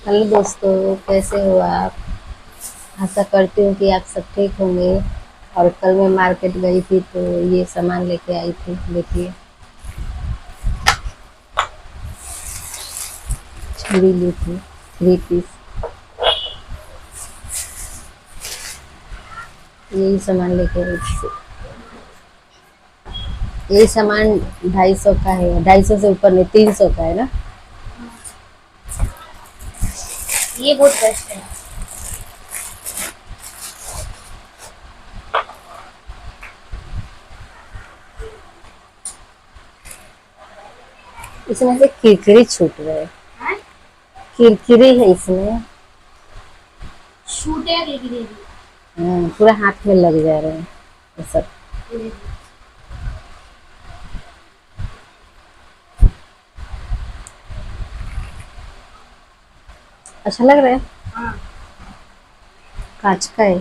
Hello दोस्तों, कैसे हो आप? आशा करती हूँ कि आप सब ठीक होंगे। और कल मैं मार्केट गई थी तो ये सामान लेके आई थी। देखिए, छुरी ली थी 3 पीस। यही सामान लेके आई थी। यही सामान 250 का है, 250 से ऊपर नहीं, 300 का है ना। ये बहुत बेस्ट है। इसमें से किरकिरी छूट रहे हैं। हाँ? किरकिरी है इसमें। शूट है गिरी पूरा हाथ में लग जा रहे हैं ये सब। गिरी। अच्छा लग रहा है। हाँ। कांच का है।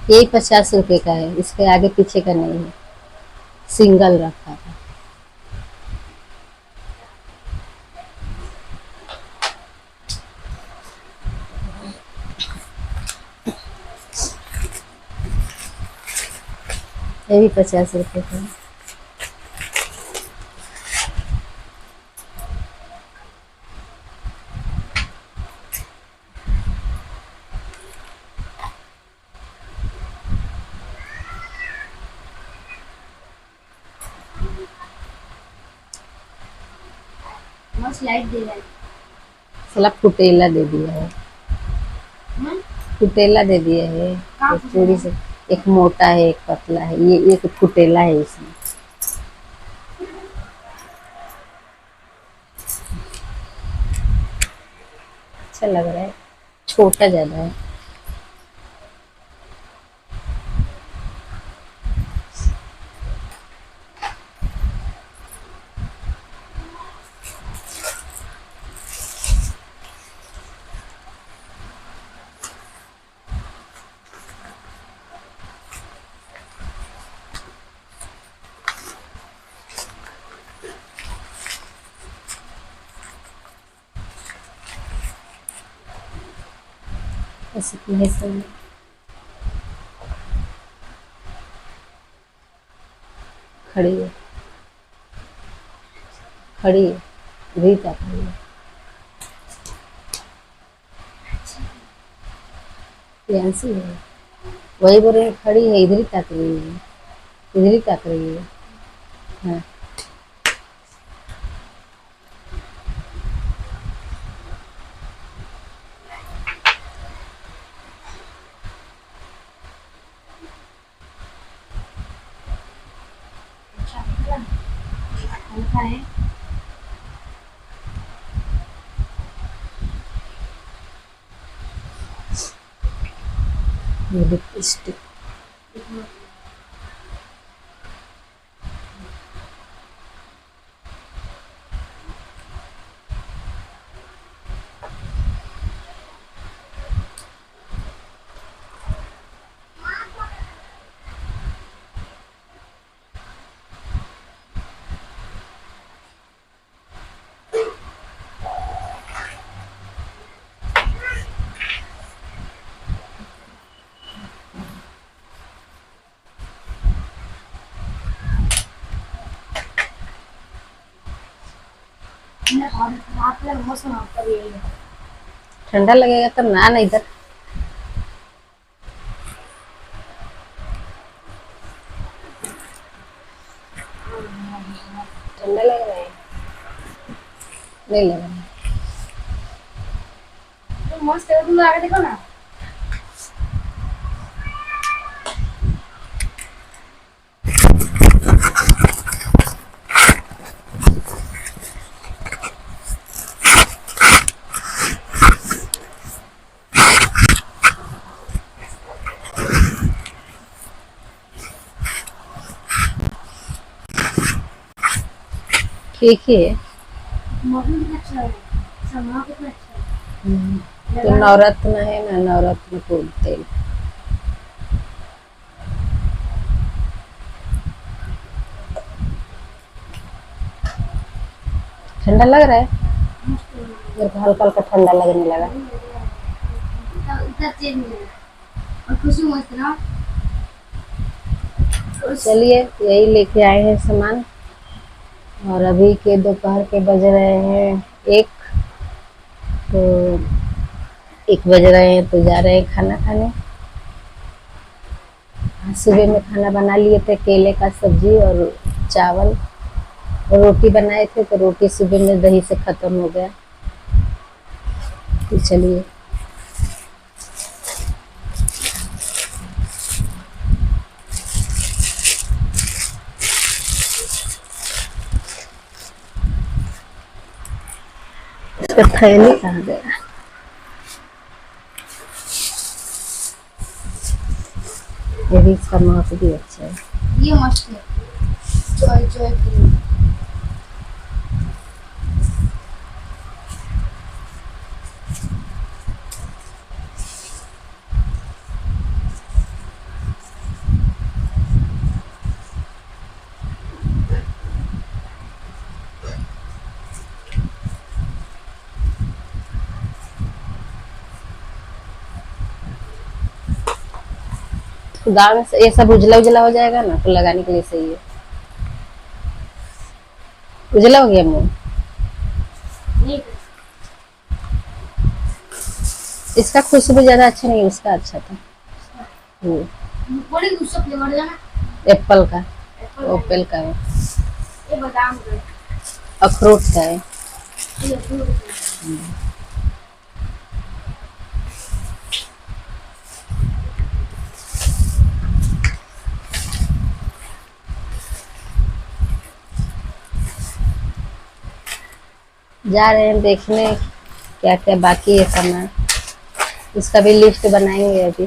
यही 50 रुपए का है, इसके आगे पीछे का नहीं है। सिंगल रखा था। ये भी 50 रुपए का है। मस्त लाइट दे रहा है। साला फुटेला दे दिया है। हम्म? फुटेला दे दिया है। कहाँ एक फुटेला चूड़ी है? से, एक मोटा है एक पतला है, ये एक फुटेला है इसमें। अच्छा लग रहा है, छोटा ज्यादा है। ऐसे है सब। खड़ी है, खड़ी है, रीत आ रही है। प्रियांशी है, वही बोल रही है, खड़ी है, इधर ही ताक रही है, इधर ही ताक रही है। हाँ। अच्छा निकला। हल्का है। ये लिपस्टिक। रात में मौसम आपका भी यही है। ठंडा लगेगा तब ना ना इधर। ठंडा लग रहा है, नहीं लग रहा है। तो मस्त है, तुम आगे देखो ना। ठीक ही है। मौसम कितना अच्छा है। सामान कितना अच्छा है। तो नवरत्न है ना, नवरत्न कूल तेल। ठंडा लग रहा है, मस्त है। मेरे को हल्का हल्का ठंडा लगने लगा। इतना चेंज नहीं है। और खुशी मस्त ना। चलिए यही लेके आए हैं सामान, और अभी के दोपहर के बज रहे हैं 1। तो 1 बज रहे हैं तो जा रहे हैं खाना खाने। सुबह में खाना बना लिए थे, केले का सब्जी और चावल, और रोटी बनाए थे, तो रोटी सुबह में दही से खत्म हो गया। तो चलिए इसका थैली कहाँ गया। ये भी, इसका माप भी अच्छा है। ये मस्त है। Joy Joy cream. तो दाल में ये सब उजला उजला हो जाएगा ना, तो लगाने के लिए सही है। उजला हो गया मुंह। नहीं इसका खुशबू ज्यादा अच्छा नहीं, उसका अच्छा था। बड़ी दूसरा फ्लेवर है ना। एप्पल का, एप्पल का। एप्पल का है, ये बादाम का है। अखरोट का है। ये फ्रूट का है। जा रहे हैं देखने क्या क्या बाकी है सामान, उसका भी लिस्ट बनाएंगे अभी।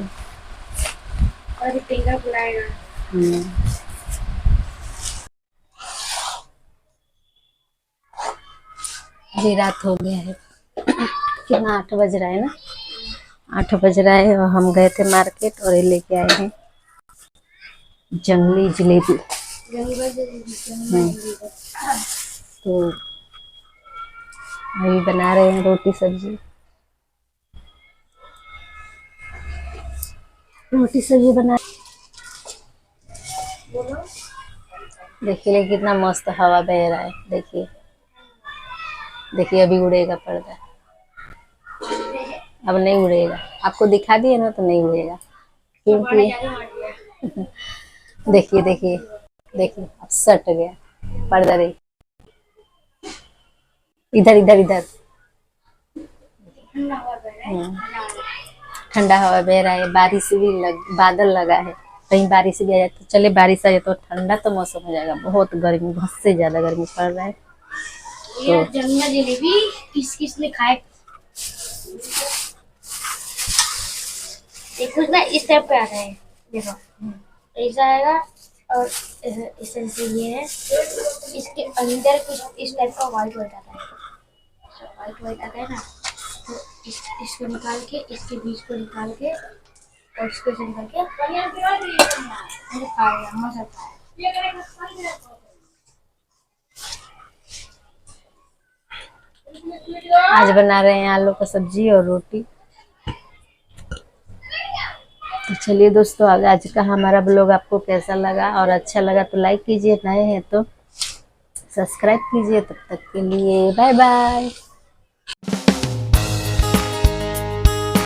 और ये टेंगा बुलाएगा। हम्म। अभी रात हो गया है, कितना 8 बज रहा है ना, 8 बज रहा है, और हम गए थे मार्केट और ये लेके आए हैं जंगली जलेबी। तो अभी बना रहे हैं रोटी सब्जी। रोटी सब्जी बना, बोलो। देखिए कितना मस्त हवा बह रहा है। देखिए देखिए, अभी उड़ेगा पर्दा, अब नहीं उड़ेगा। आपको दिखा दिए ना तो नहीं उड़ेगा, बड़ा क्योंकि ज्यादा मार दिया। देखिए देखिए देखिए, अब सट गया पर्दा। देखिए इधर इधर इधर। ठंडा हवा बह रहा है। हम्म, मजा आ रहा है। ठंडा हवा बह रहा है, बारिश भी बादल लगा है, कहीं बारिश भी आ जाए तो चले, बारिश आ जाए तो ठंडा तो मौसम हो जाएगा। बहुत गर्मी, बहुत से ज्यादा गर्मी पड़ रहा है। ये जंगला जलेबी किस किस ने खाए। ये कुछ ना इस टाइप पे आता है। देखो ऐसा आएगा। और इस तरह से ये है। इसके अंदर कुछ इस टाइप का व्हाइट व्हाइट आता है। व्हाइट व्हाइट आता है ना। तो इसको निकाल के, इसके बीच को निकाल के, और इसको ऐसे निकाल के ऐसे खाएगा। मजा आता है। आज बना रहे हैं आलू का सब्जी और रोटी। तो चलिए दोस्तों, आज का हमारा ब्लॉग आपको कैसा लगा, और अच्छा लगा तो लाइक कीजिए, नए हैं तो सब्सक्राइब कीजिए। तब तक के लिए बाय बाय।